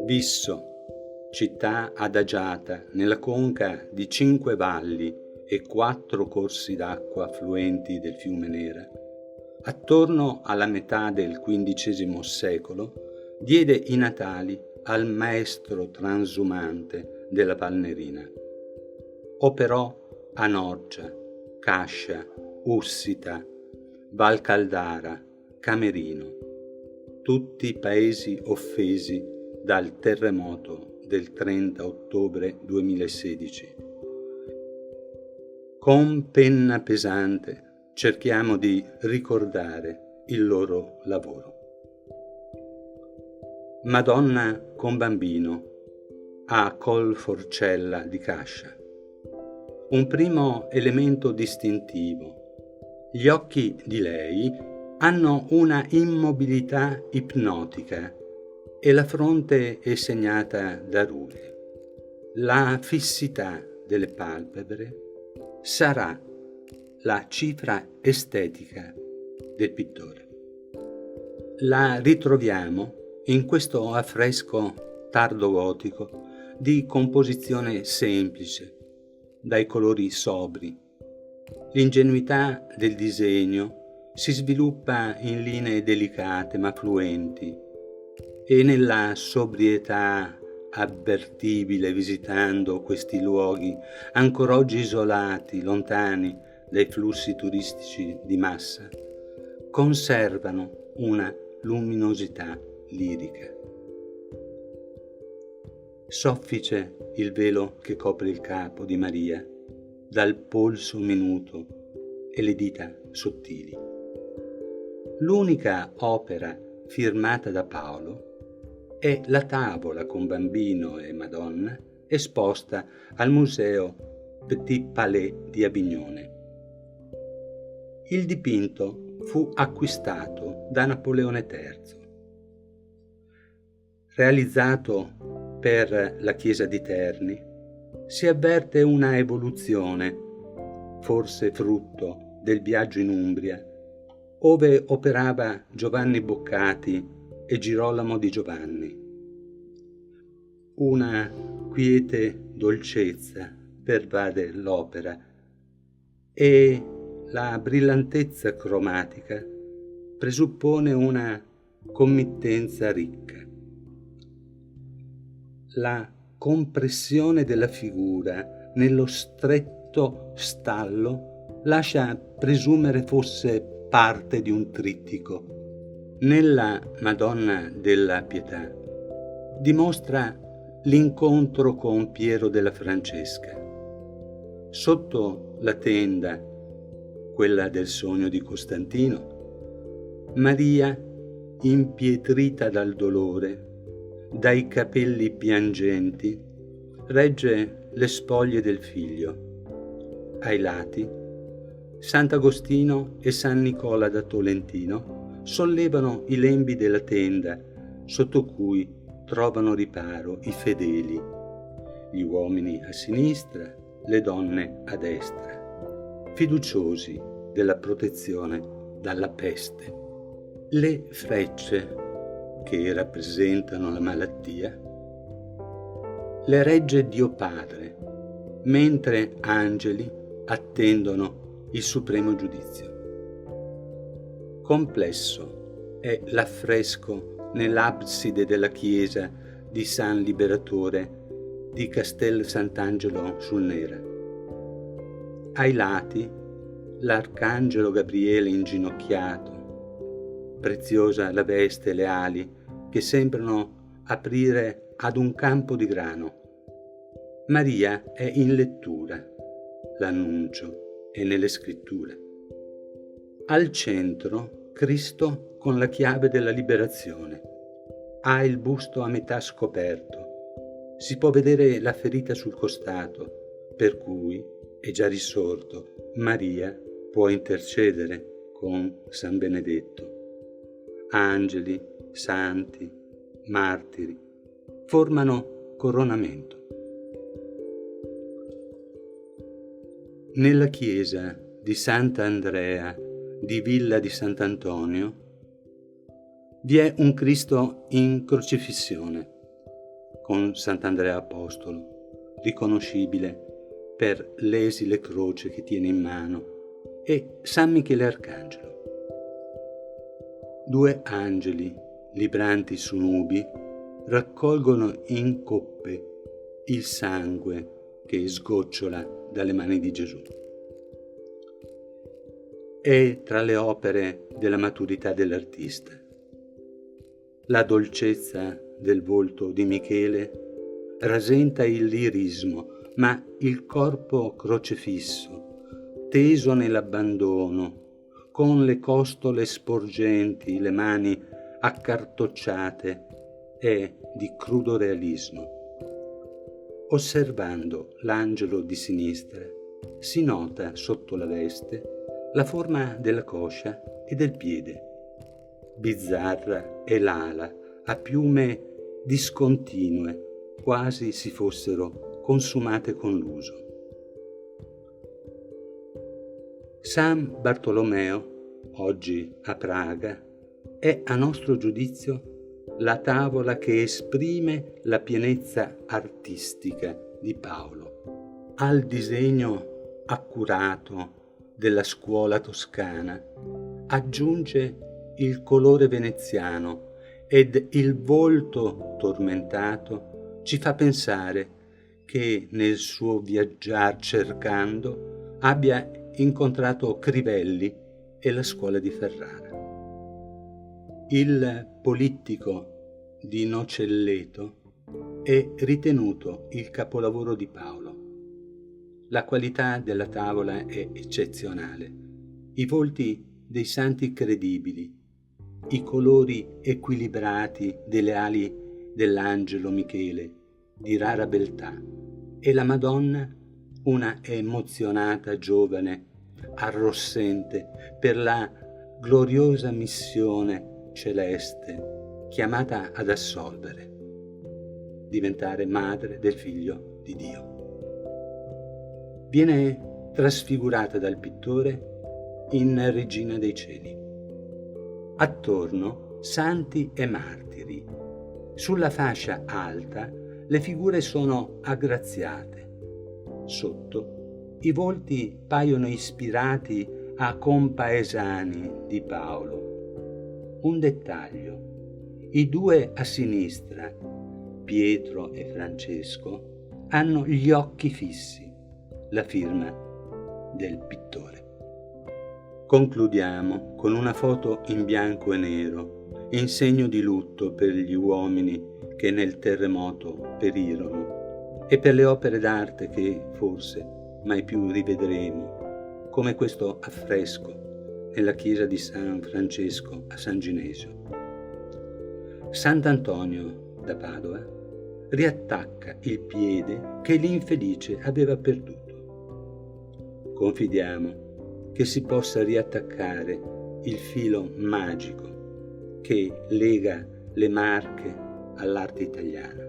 Visso, città adagiata nella conca di 5 valli e 4 corsi d'acqua affluenti del fiume Nera, attorno alla metà del XV secolo diede i natali al maestro transumante della Valnerina. Operò a Norcia, Cascia, Ussita, Valcaldara, Camerino, tutti paesi offesi dal terremoto del 30 ottobre 2016. Con penna pesante cerchiamo di ricordare il loro lavoro. Madonna con bambino a Colforcella di Cascia. Un primo elemento distintivo. Gli occhi di lei hanno una immobilità ipnotica e la fronte è segnata da rughe. La fissità delle palpebre sarà la cifra estetica del pittore. La ritroviamo in questo affresco tardo-gotico di composizione semplice, dai colori sobri. L'ingenuità del disegno si sviluppa in linee delicate ma fluenti e nella sobrietà avvertibile visitando questi luoghi ancora oggi isolati, lontani dai flussi turistici di massa, conservano una luminosità lirica. Soffice il velo che copre il capo di Maria, dal polso minuto e le dita sottili. L'unica opera firmata da Paolo è la tavola con bambino e Madonna esposta al Museo Petit Palais di Avignone. Il dipinto fu acquistato da Napoleone III. Realizzato per la chiesa di Terni, si avverte una evoluzione, forse frutto del viaggio in Umbria, ove operava Giovanni Boccati e Girolamo di Giovanni. Una quiete dolcezza pervade l'opera e la brillantezza cromatica presuppone una committenza ricca. La compressione della figura nello stretto stallo lascia presumere fosse parte di un trittico. Nella Madonna della Pietà dimostra l'incontro con Piero della Francesca. Sotto la tenda, quella del sogno di Costantino, Maria, impietrita dal dolore, dai capelli piangenti, regge le spoglie del figlio. Ai lati, Sant'Agostino e San Nicola da Tolentino sollevano i lembi della tenda, sotto cui trovano riparo i fedeli, gli uomini a sinistra, le donne a destra, fiduciosi della protezione dalla peste. Le frecce che rappresentano la malattia le regge Dio Padre, mentre angeli attendono il supremo giudizio. Complesso è l'affresco nell'abside della chiesa di San Liberatore di Castel Sant'Angelo sul Nera. Ai lati l'arcangelo Gabriele inginocchiato, preziosa la veste e le ali che sembrano aprire ad un campo di grano. Maria è in lettura, l'annuncio è nelle scritture. Al centro Cristo con la chiave della liberazione. Ha il busto a metà scoperto. Si può vedere la ferita sul costato, per cui è già risorto. Maria può intercedere con San Benedetto. Angeli, santi, martiri formano coronamento. Nella chiesa di Sant'Andrea di Villa di Sant'Antonio Vi è un Cristo in crocifissione, con Sant'Andrea Apostolo, riconoscibile per l'esile croce che tiene in mano, e San Michele Arcangelo. Due angeli, libranti su nubi, raccolgono in coppe il sangue che sgocciola dalle mani di Gesù. È tra le opere della maturità dell'artista. La dolcezza del volto di Michele rasenta il lirismo, ma il corpo crocefisso, teso nell'abbandono, con le costole sporgenti, le mani accartocciate, è di crudo realismo. Osservando l'angelo di sinistra, si nota sotto la veste la forma della coscia e del piede. Bizzarra è l'ala, a piume discontinue, quasi si fossero consumate con l'uso. San Bartolomeo, oggi a Praga, è a nostro giudizio la tavola che esprime la pienezza artistica di Paolo. Al disegno accurato della scuola toscana aggiunge il colore veneziano ed il volto tormentato ci fa pensare che nel suo viaggiar cercando abbia incontrato Crivelli e la scuola di Ferrara. Il Polittico di Nocelleto è ritenuto il capolavoro di Paolo. La qualità della tavola è eccezionale, i volti dei santi credibili, i colori equilibrati delle ali dell'angelo Michele di rara beltà e la Madonna, una emozionata giovane arrossente per la gloriosa missione celeste chiamata ad assolvere, diventare madre del Figlio di Dio. Viene trasfigurata dal pittore in Regina dei Cieli. Attorno santi e martiri. Sulla fascia alta le figure sono aggraziate. Sotto i volti paiono ispirati a compaesani di Paolo. Un dettaglio: i due a sinistra, Pietro e Francesco, hanno gli occhi fissi, la firma del pittore. Concludiamo con una foto in bianco e nero, in segno di lutto per gli uomini che nel terremoto perirono e per le opere d'arte che forse mai più rivedremo, come questo affresco nella chiesa di San Francesco a San Ginesio. Sant'Antonio da Padova riattacca il piede che l'infelice aveva perduto. Confidiamo che si possa riattaccare il filo magico che lega le Marche all'arte italiana.